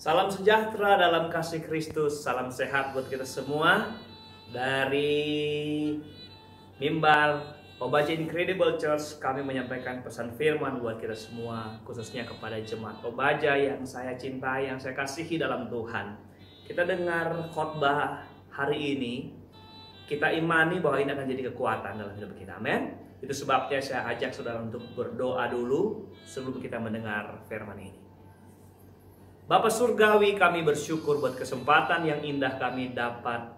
Salam sejahtera dalam kasih Kristus, salam sehat buat kita semua. Dari Mimbar Obaja Incredible Church kami menyampaikan pesan firman buat kita semua, khususnya kepada jemaat Obaja yang saya cintai, yang saya kasihi dalam Tuhan. Kita dengar khotbah hari ini, kita imani bahwa ini akan jadi kekuatan dalam hidup kita, amin. Itu sebabnya saya ajak saudara untuk berdoa dulu sebelum kita mendengar firman ini. Bapa Surgawi, kami bersyukur buat kesempatan yang indah kami dapat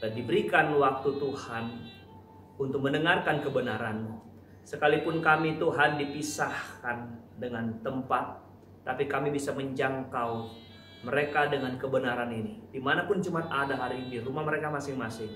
diberikan waktu Tuhan untuk mendengarkan kebenaran-Mu. Sekalipun kami Tuhan dipisahkan dengan tempat, tapi kami bisa menjangkau mereka dengan kebenaran ini. Dimanapun jemaat ada hari ini, di rumah mereka masing-masing.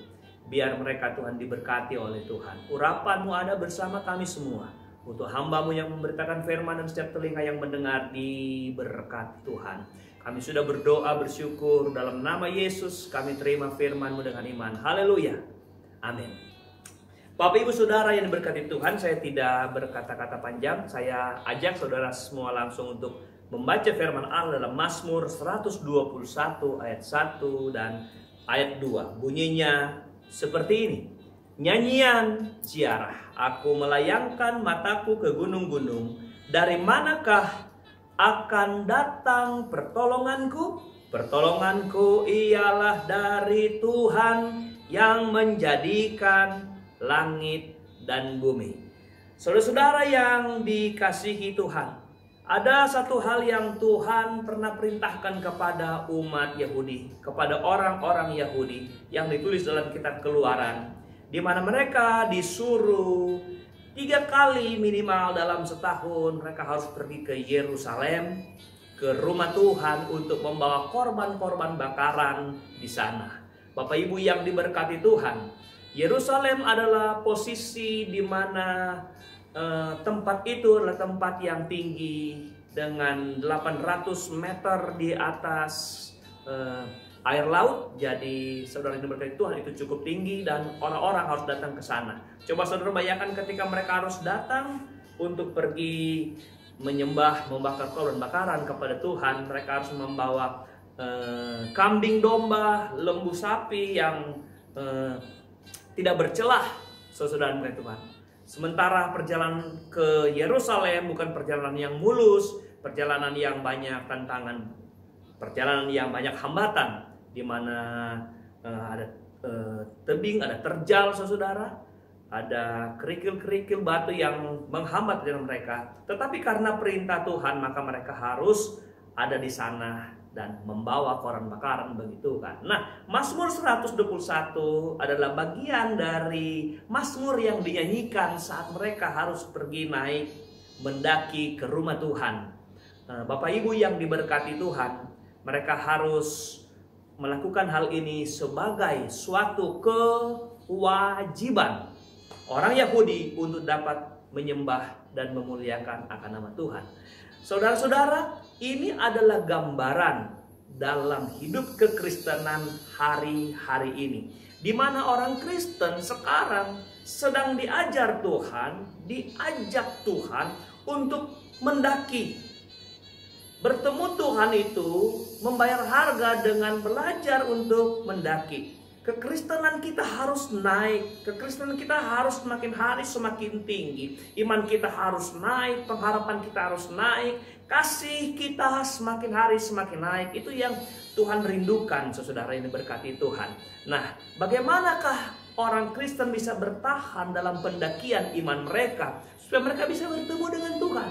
Biar mereka Tuhan diberkati oleh Tuhan. Urapan-Mu ada bersama kami semua. Untuk hamba-Mu yang memberitakan firman dan setiap telinga yang mendengar diberkati Tuhan. Kami sudah berdoa bersyukur dalam nama Yesus, kami terima firman-Mu dengan iman. Haleluya. Amin. Bapak Ibu Saudara yang diberkati Tuhan, saya tidak berkata-kata panjang. Saya ajak saudara semua langsung untuk membaca firman Allah dalam Mazmur 121 ayat 1 dan ayat 2. Bunyinya seperti ini. Nyanyian ziarah, aku melayangkan mataku ke gunung-gunung. Dari manakah akan datang pertolonganku? Pertolonganku ialah dari Tuhan yang menjadikan langit dan bumi. Saudara-saudara yang dikasihi Tuhan, ada satu hal yang Tuhan pernah perintahkan kepada umat Yahudi, kepada orang-orang Yahudi yang ditulis dalam kitab Keluaran, di mana mereka disuruh 3 kali minimal dalam setahun mereka harus pergi ke Yerusalem, ke rumah Tuhan untuk membawa korban-korban bakaran di sana. Bapak Ibu yang diberkati Tuhan, Yerusalem adalah posisi di mana tempat itu adalah tempat yang tinggi dengan 800 meter di atas air laut. Jadi saudara yang diberkati Tuhan, itu cukup tinggi dan orang-orang harus datang ke sana. Coba saudara bayangkan ketika mereka harus datang untuk pergi menyembah, membakar korban bakaran kepada Tuhan. Mereka harus membawa kambing domba, lembu sapi yang tidak bercelah, saudara yang diberkati Tuhan. Sementara perjalanan ke Yerusalem bukan perjalanan yang mulus, perjalanan yang banyak tantangan, perjalanan yang banyak hambatan, di mana ada tebing, ada terjal, saudara, ada kerikil-kerikil batu yang menghambat jalan mereka. Tetapi karena perintah Tuhan, maka mereka harus ada di sana dan membawa korban bakaran, begitu kan. Nah, Mazmur 121 adalah bagian dari Mazmur yang dinyanyikan saat mereka harus pergi naik mendaki ke rumah Tuhan. Bapak Ibu yang diberkati Tuhan, mereka harus melakukan hal ini sebagai suatu kewajiban orang Yahudi untuk dapat menyembah dan memuliakan akan nama Tuhan. Saudara-saudara, ini adalah gambaran dalam hidup kekristenan hari-hari ini, di mana orang Kristen sekarang sedang diajak Tuhan untuk mendaki. Bertemu Tuhan itu membayar harga dengan belajar untuk mendaki. Kekristenan kita harus naik. Kekristenan kita harus semakin hari semakin tinggi. Iman kita harus naik. Pengharapan kita harus naik. Kasih kita semakin hari semakin naik. Itu yang Tuhan rindukan, saudara yang diberkati Tuhan. Nah, bagaimanakah orang Kristen bisa bertahan dalam pendakian iman mereka, supaya mereka bisa bertemu dengan Tuhan,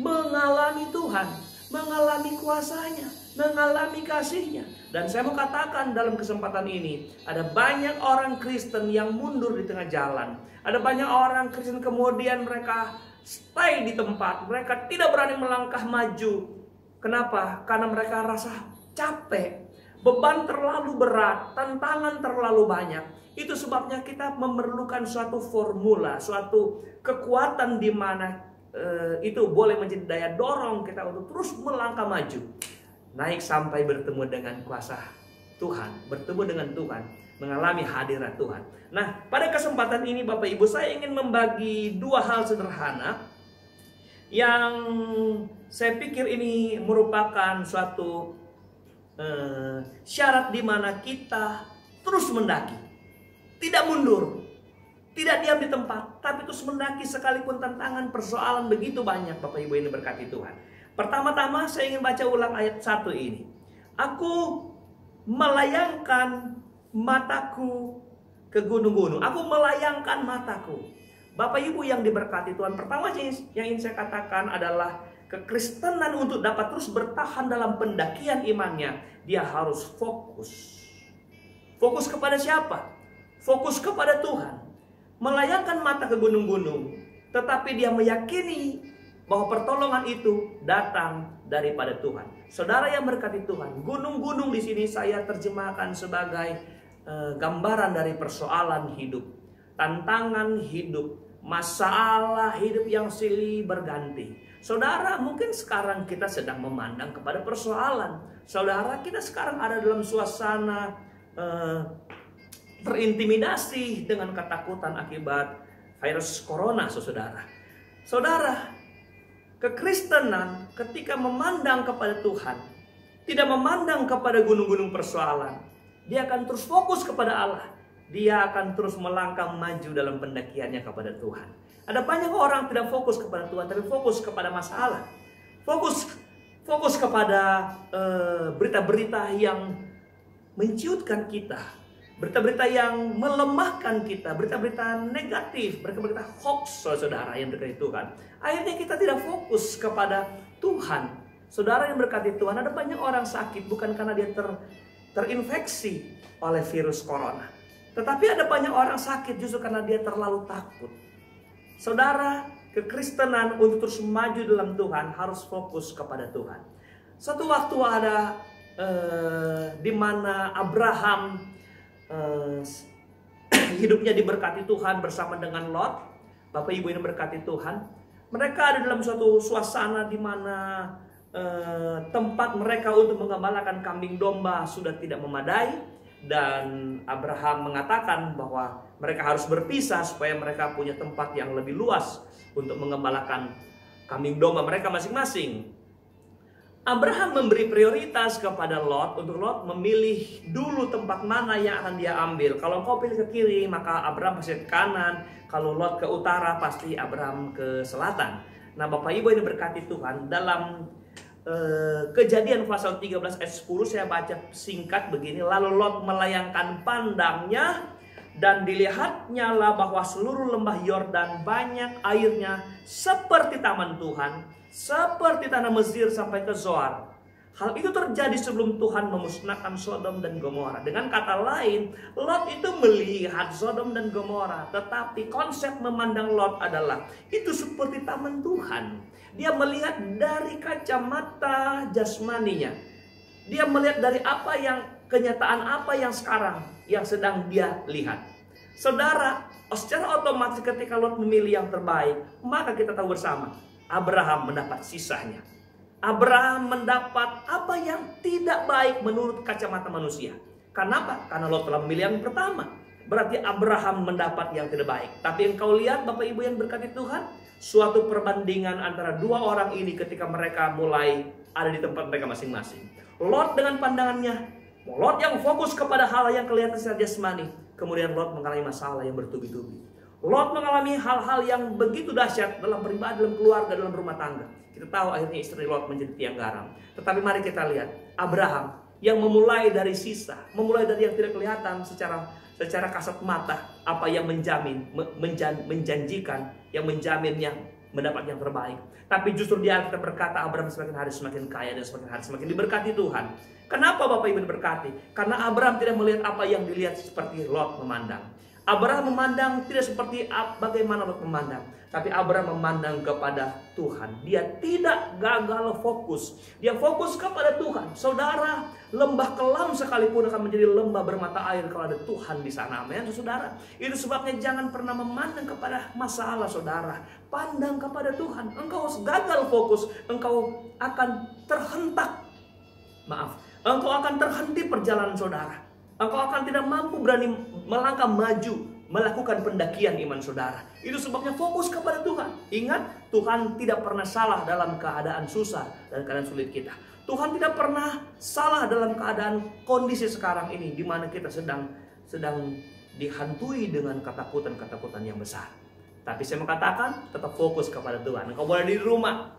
mengalami Tuhan, mengalami kuasanya, mengalami kasihnya. Dan saya mau katakan dalam kesempatan ini, ada banyak orang Kristen yang mundur di tengah jalan. Ada banyak orang Kristen kemudian mereka stay di tempat, mereka tidak berani melangkah maju. Kenapa? Karena mereka rasa capek, beban terlalu berat, tantangan terlalu banyak. Itu sebabnya kita memerlukan suatu formula, suatu kekuatan di mana itu boleh menjadi daya dorong kita untuk terus melangkah maju, naik sampai bertemu dengan kuasa Tuhan, bertemu dengan Tuhan, mengalami hadirat Tuhan. Nah, pada kesempatan ini Bapak Ibu, saya ingin membagi 2 hal sederhana yang saya pikir ini merupakan suatu syarat di mana kita terus mendaki, tidak mundur, tidak diam di tempat, tapi terus mendaki sekalipun tantangan persoalan begitu banyak. Bapak Ibu yang diberkati Tuhan. Pertama-tama saya ingin baca ulang ayat 1 ini. Aku melayangkan mataku ke gunung-gunung. Aku melayangkan mataku. Bapak Ibu yang diberkati Tuhan, pertama yang ingin saya katakan adalah kekristenan untuk dapat terus bertahan dalam pendakian imannya, dia harus fokus. Fokus kepada siapa? Fokus kepada Tuhan. Melayangkan mata ke gunung-gunung, tetapi dia meyakini bahwa pertolongan itu datang daripada Tuhan. Saudara yang berkati Tuhan, gunung-gunung di sini saya terjemahkan sebagai gambaran dari persoalan hidup, tantangan hidup, masalah hidup yang silih berganti. Saudara, mungkin sekarang kita sedang memandang kepada persoalan. Saudara, kita sekarang ada dalam suasana terintimidasi dengan ketakutan akibat virus corona, saudara. Saudara, kekristenan ketika memandang kepada Tuhan, tidak memandang kepada gunung-gunung persoalan, dia akan terus fokus kepada Allah. Dia akan terus melangkah maju dalam pendakiannya kepada Tuhan. Ada banyak orang tidak fokus kepada Tuhan, tapi fokus kepada masalah. Fokus kepada berita-berita yang menciutkan kita, berita-berita yang melemahkan kita, berita-berita negatif, berita-berita hoax, saudara yang berkati Tuhan. Akhirnya kita tidak fokus kepada Tuhan. Saudara yang berkati Tuhan, ada banyak orang sakit bukan karena dia terinfeksi oleh virus corona, tetapi ada banyak orang sakit justru karena dia terlalu takut. Saudara, kekristenan untuk terus maju dalam Tuhan harus fokus kepada Tuhan. Satu waktu ada di mana Abraham hidupnya diberkati Tuhan bersama dengan Lot. Bapak Ibu yang berkati Tuhan, mereka ada dalam suatu suasana di mana tempat mereka untuk mengembalakan kambing domba sudah tidak memadai. Dan Abraham mengatakan bahwa mereka harus berpisah supaya mereka punya tempat yang lebih luas untuk mengembalakan kambing domba mereka masing-masing. Abraham memberi prioritas kepada Lot untuk Lot memilih dulu tempat mana yang akan dia ambil. Kalau kau pilih ke kiri, maka Abraham pasti ke kanan. Kalau Lot ke utara, pasti Abraham ke selatan. Nah, Bapak Ibu yang diberkati Tuhan, dalam Kejadian pasal 13 ayat 10 saya baca singkat begini. Lalu Lot melayangkan pandangnya dan dilihatnya lah bahwa seluruh lembah Yordan banyak airnya seperti taman Tuhan, seperti tanah Mesir sampai ke Zoar. Hal itu terjadi sebelum Tuhan memusnahkan Sodom dan Gomora. Dengan kata lain, Lot itu melihat Sodom dan Gomora, tetapi konsep memandang Lot adalah itu seperti taman Tuhan. Dia melihat dari kacamata jasmaninya. Dia melihat dari apa yang kenyataan apa yang sekarang yang sedang dia lihat. Saudara, secara otomatis ketika Lot memilih yang terbaik, maka kita tahu bersama, Abraham mendapat sisanya. Abraham mendapat apa yang tidak baik menurut kacamata manusia. Kenapa? Karena Lot telah memilih yang pertama. Berarti Abraham mendapat yang tidak baik. Tapi engkau lihat Bapak Ibu yang berkati Tuhan, suatu perbandingan antara dua orang ini ketika mereka mulai ada di tempat mereka masing-masing. Lot dengan pandangannya, Lot yang fokus kepada hal yang kelihatan secara jasmani. Kemudian Lot mengalami masalah yang bertubi-tubi. Lot mengalami hal-hal yang begitu dahsyat dalam pribadi, dalam keluarga, dalam rumah tangga. Kita tahu akhirnya istri Lot menjadi tiang garam. Tetapi mari kita lihat Abraham yang memulai dari sisa, memulai dari yang tidak kelihatan secara kasat mata, apa yang menjanjikan, yang menjaminnya mendapat yang terbaik. Tapi justru dia kita berkata Abraham semakin hari semakin kaya dan semakin hari semakin diberkati Tuhan. Kenapa Bapak Ibu diberkati? Karena Abraham tidak melihat apa yang dilihat seperti Lot memandang. Abraham memandang tidak seperti bagaimana Lot memandang, tapi Abraham memandang kepada Tuhan. Dia tidak gagal fokus. Dia fokus kepada Tuhan. Saudara, lembah kelam sekalipun akan menjadi lembah bermata air kalau ada Tuhan di sana. Amin, saudara. Itu sebabnya jangan pernah memandang kepada masalah, saudara. Pandang kepada Tuhan. Engkau gagal fokus, engkau akan terhentak. Engkau akan terhenti perjalanan saudara. Engkau akan tidak mampu berani melangkah maju melakukan pendakian iman saudara. Itu sebabnya fokus kepada Tuhan. Ingat, Tuhan tidak pernah salah dalam keadaan susah dan keadaan sulit kita. Tuhan tidak pernah salah dalam keadaan kondisi sekarang ini, di mana kita sedang dihantui dengan ketakutan-ketakutan yang besar. Tapi saya mau katakan, tetap fokus kepada Tuhan. Engkau boleh di rumah.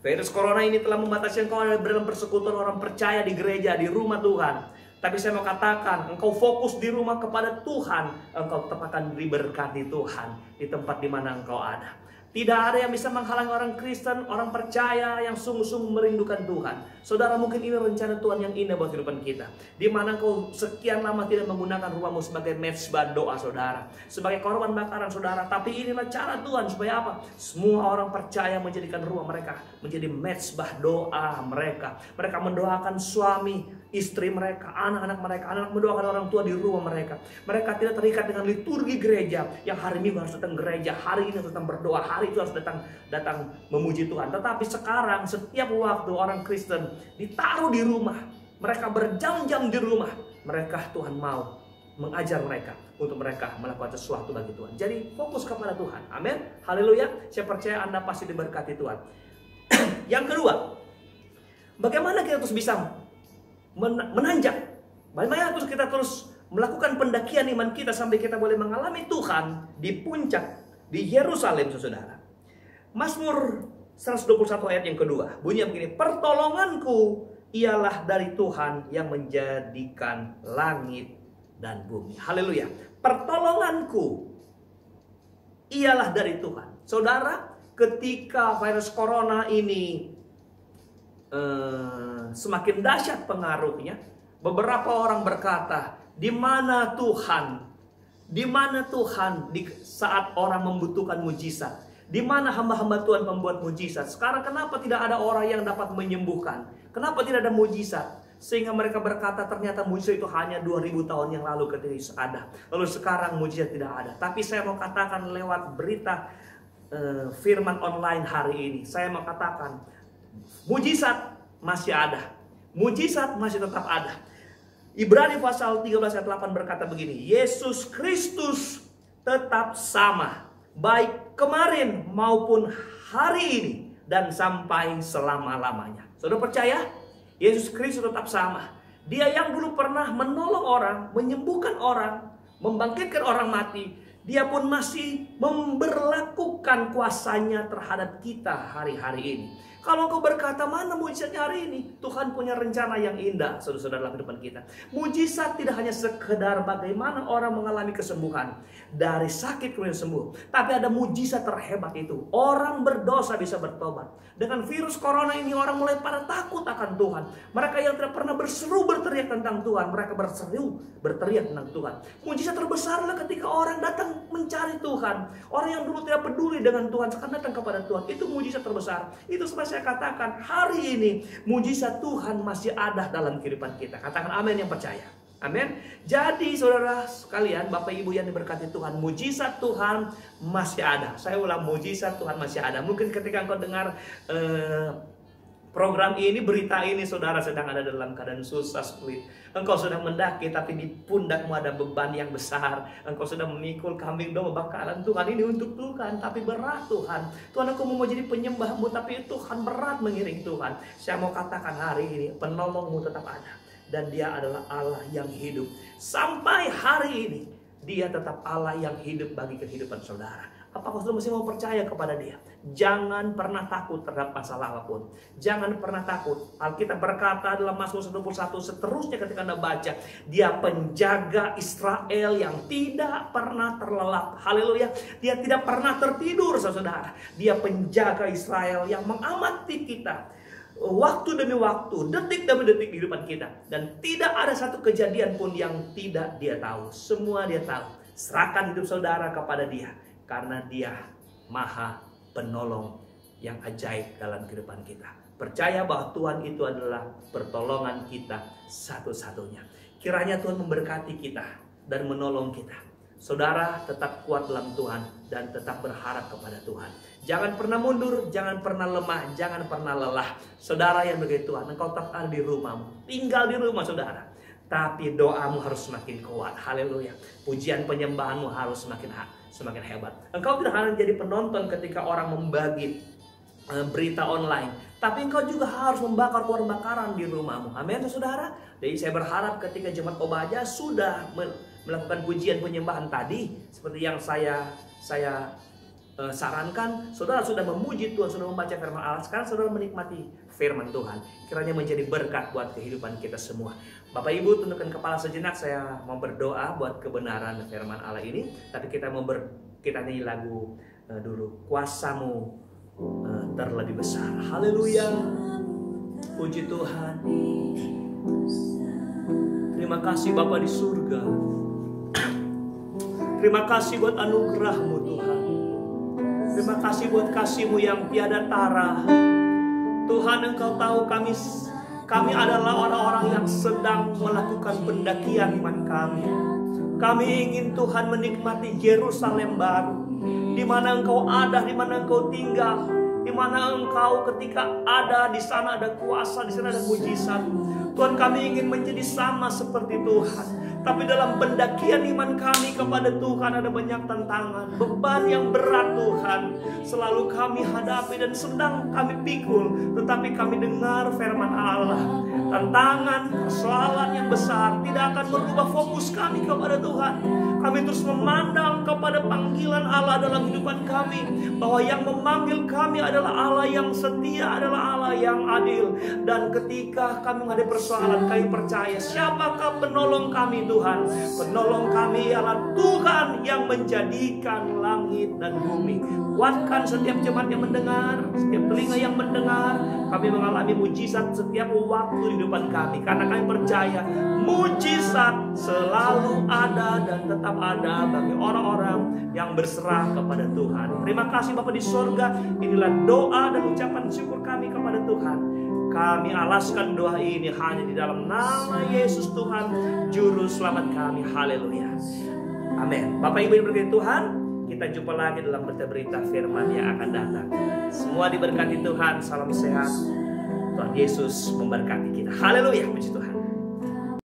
Virus corona ini telah membatasi engkau dalam persekutuan orang percaya di gereja, di rumah Tuhan. Tapi saya mau katakan, engkau fokus di rumah kepada Tuhan, engkau tetap akan diberkati Tuhan di tempat di mana engkau ada. Tidak ada yang bisa menghalangi orang Kristen, orang percaya yang sungguh-sungguh merindukan Tuhan. Saudara, mungkin ini rencana Tuhan yang indah buat kehidupan kita. Di mana engkau sekian lama tidak menggunakan rumahmu sebagai mezbah doa saudara, sebagai korban bakaran saudara. Tapi inilah cara Tuhan supaya apa? Semua orang percaya menjadikan rumah mereka menjadi mezbah doa mereka. Mereka mendoakan suami, istri mereka, anak-anak mereka, anak mendoakan orang tua di rumah mereka. Mereka tidak terikat dengan liturgi gereja yang hari Minggu harus datang gereja, hari ini harus datang berdoa, hari itu harus datang memuji Tuhan. Tetapi sekarang setiap waktu orang Kristen ditaruh di rumah, mereka berjam-jam di rumah, mereka Tuhan mau mengajar mereka untuk mereka melakukan sesuatu bagi Tuhan. Jadi fokus kepada Tuhan. Amin. Haleluya. Saya percaya Anda pasti diberkati Tuhan. Yang kedua, bagaimana kita terus bisa menanjak? Bagaimana kita terus melakukan pendakian iman kita sampai kita boleh mengalami Tuhan di puncak di Yerusalem, saudara. Mazmur 121 ayat yang kedua bunyinya begini, pertolonganku ialah dari Tuhan yang menjadikan langit dan bumi. Haleluya. Pertolonganku ialah dari Tuhan. Saudara, ketika virus corona ini semakin dahsyat pengaruhnya, beberapa orang berkata, di mana Tuhan? Di mana Tuhan di saat orang membutuhkan mujizat? Di mana hamba-hamba Tuhan membuat mujizat? Sekarang kenapa tidak ada orang yang dapat menyembuhkan? Kenapa tidak ada mujizat? Sehingga mereka berkata ternyata mujizat itu hanya 2000 tahun yang lalu ketika Yesus ada. Lalu sekarang mujizat tidak ada. Tapi saya mau katakan lewat berita firman online hari ini, saya mau katakan mujizat masih ada. Mujizat masih tetap ada. Ibrani pasal 13 ayat 8 berkata begini, Yesus Kristus tetap sama, baik kemarin maupun hari ini dan sampai selama-lamanya. Saudara percaya? Yesus Kristus tetap sama. Dia yang dulu pernah menolong orang, menyembuhkan orang, membangkitkan orang mati, dia pun masih memberlakukan kuasanya terhadap kita hari-hari ini. Kalau engkau berkata, mana mujizatnya hari ini? Tuhan punya rencana yang indah, saudara-saudara, dalam kehidupan kita. Mujizat tidak hanya sekedar bagaimana orang mengalami kesembuhan dari sakit kemudian sembuh. Tapi ada mujizat terhebat itu. Orang berdosa bisa bertobat. Dengan virus corona ini orang mulai pada takut akan Tuhan. Mereka yang tidak pernah berseru berteriak tentang Tuhan, mereka berseru berteriak tentang Tuhan. Mujizat terbesarlah ketika orang datang mencari Tuhan. Orang yang dulu tidak peduli dengan Tuhan sekarang datang kepada Tuhan. Itu mujizat terbesar. Itu sebab saya katakan hari ini mujizat Tuhan masih ada dalam kehidupan kita. Katakan amin yang percaya. Amin. Jadi saudara sekalian, Bapak Ibu yang diberkati Tuhan, mujizat Tuhan masih ada. Saya ulang, mujizat Tuhan masih ada. Mungkin ketika engkau dengar program ini, berita ini, saudara sedang ada dalam keadaan susah, sulit. Engkau sedang mendaki, tapi di pundakmu ada beban yang besar. Engkau sedang memikul kambing domba bakaran. Tuhan, ini untuk Tuhan, tapi berat Tuhan. Tuhan, aku mau jadi penyembahmu, tapi Tuhan berat mengiring Tuhan. Saya mau katakan hari ini, penolongmu tetap ada. Dan dia adalah Allah yang hidup. Sampai hari ini, dia tetap Allah yang hidup bagi kehidupan saudara. Apakah saudara masih mau percaya kepada dia? Jangan pernah takut terhadap masalah apapun. Jangan pernah takut. Alkitab berkata dalam Mazmur 121 seterusnya ketika Anda baca, dia penjaga Israel yang tidak pernah terlelap. Haleluya. Dia tidak pernah tertidur, saudara. Dia penjaga Israel yang mengamati kita waktu demi waktu, detik demi detik di kehidupan kita. Dan tidak ada satu kejadian pun yang tidak dia tahu. Semua dia tahu. Serahkan hidup saudara kepada dia. Karena dia maha penolong yang ajaib dalam kehidupan kita. Percaya bahwa Tuhan itu adalah pertolongan kita satu-satunya. Kiranya Tuhan memberkati kita dan menolong kita. Saudara tetap kuat dalam Tuhan dan tetap berharap kepada Tuhan. Jangan pernah mundur, jangan pernah lemah, jangan pernah lelah. Saudara yang begitu Tuhan, engkau tetap ada di rumahmu. Tinggal di rumah saudara. tapi doamu harus semakin kuat. Haleluya. Pujian penyembahanmu harus semakin hebat. Engkau tidak hanya jadi penonton ketika orang membagi berita online, tapi engkau juga harus membakar korban bakaran di rumahmu. Amin, saudara. Jadi saya berharap ketika jemaat Obaja sudah melakukan pujian penyembahan tadi, seperti yang saya sarankan, saudara sudah memuji Tuhan, sudah membaca firman Allah, sekarang saudara menikmati firman Tuhan. Kiranya menjadi berkat buat kehidupan kita semua. Bapak Ibu, tundukkan kepala sejenak, saya mau berdoa buat kebenaran firman Allah ini. Tapi kita nyanyi lagu dulu, Kuasamu terlebih besar. Haleluya. Puji Tuhan. Terima kasih Bapa di surga. Terima kasih buat anugerah-Mu Tuhan. Terima kasih buat kasih-Mu yang tiada tara. Tuhan, Engkau tahu kami adalah orang-orang yang sedang melakukan pendakian iman kami. Kami ingin Tuhan menikmati Yerusalem baru, di mana Engkau ada, di mana Engkau tinggal, di mana Engkau ketika ada, di sana ada kuasa, di sana ada mujizat. Tuhan, kami ingin menjadi sama seperti Tuhan. Tapi dalam pendakian iman kami kepada Tuhan ada banyak tantangan, beban yang berat Tuhan selalu kami hadapi dan sedang kami pikul. Tetapi kami dengar firman Allah, tantangan, persoalan yang besar tidak akan merubah fokus kami kepada Tuhan. Kami terus memandang kepada panggilan Allah dalam kehidupan kami, bahwa yang memanggil kami adalah Allah yang setia, adalah Allah yang adil. Dan ketika kami menghadapi persoalan, kami percaya siapakah penolong kami Tuhan. Penolong kami ialah Tuhan yang menjadikan langit dan bumi. Kuatkan setiap jemaat yang mendengar, setiap telinga yang mendengar. Kami mengalami mujizat setiap waktu di depan kami, karena kami percaya mujizat selalu ada dan tetap ada bagi orang-orang yang berserah kepada Tuhan. Terima kasih Bapa di sorga. Inilah doa dan ucapan syukur kami kepada Tuhan. Kami alaskan doa ini hanya di dalam nama Yesus Tuhan, Juru Selamat kami. Haleluya. Amin. Bapak Ibu yang berkati Tuhan, kita jumpa lagi dalam berita firman yang akan datang. Semua diberkati Tuhan. Salam sehat. Tuhan Yesus memberkati kita. Haleluya. Puji Tuhan.